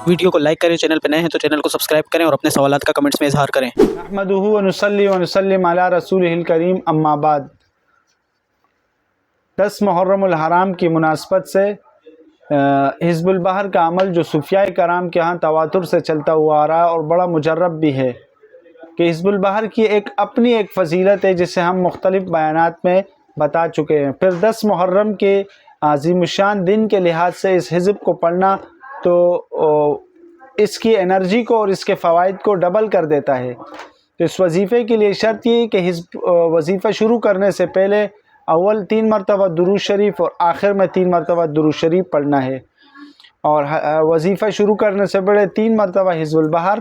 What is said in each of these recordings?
Video کو like کریں، channel پہ نئے ہیں تو چینل کو سبسکرائب کریں اور اپنے سوالات کا کمنٹس میں اظہار کریں۔ نحمدہ ونصلی ونسلم علی رسولہ الکریم، اما بعد۔ 10 محرم الحرام کی مناسبت سے حزب البحر کا عمل جو صوفیاء کرام کے ہاں تواتر سے چلتا ہوا آ رہا ہے اور بڑا مجرب بھی ہے کہ حزب البحر کی اپنی ایک فضیلت ہے جسے ہم مختلف بیانات میں بتا چکے ہیں۔ پھر 10 محرم کے عظیم الشان دن کے لحاظ سے اس حزب کو پڑھنا تو اس کی انرجی کو اور اس کے فوائد کو ڈبل کر دیتا ہے۔ تو اس وظیفے کے لیے شرط یہ ہے کہ وظیفہ شروع کرنے سے پہلے اول 3 مرتبہ درود شریف اور آخر میں 3 مرتبہ درود شریف پڑھنا ہے، اور وظیفہ شروع کرنے سے پہلے 3 مرتبہ حزب البحر،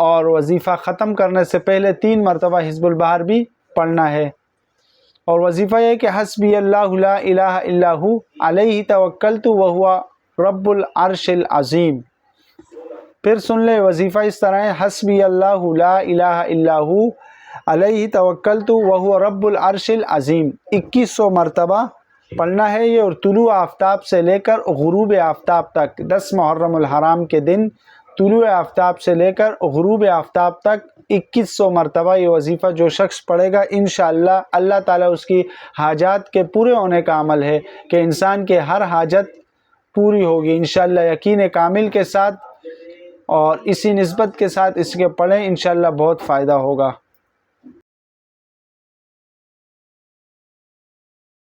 اور وظیفہ ختم کرنے سے پہلے 3 مرتبہ حزب البحر بھی پڑھنا ہے۔ اور وظیفہ یہ ہے کہ حسبی اللہ لا الہ الا ہو علیہ توکلت وہو رب العرش العظیم۔ پھر سن لے وظیفہ اس طرح ہے، حسبی اللہ لا الہ الا ہو علیہ توکلت وہو رب العرش العظیم۔ 2100 مرتبہ پڑھنا ہے یہ، اور طلوع آفتاب سے لے کر غروب آفتاب تک، 10 محرم الحرام کے دن طلوع آفتاب سے لے کر غروب آفتاب تک 2100 مرتبہ یہ وظیفہ جو شخص پڑھے گا انشاءاللہ اللہ تعالیٰ اس کی حاجات کے پورے ہونے کا عمل ہے کہ انسان کے ہر حاجت پوری ہوگی انشاءاللہ یقین کامل کے ساتھ، اور اسی نسبت کے ساتھ اس کے پڑھیں انشاءاللہ بہت فائدہ ہوگا۔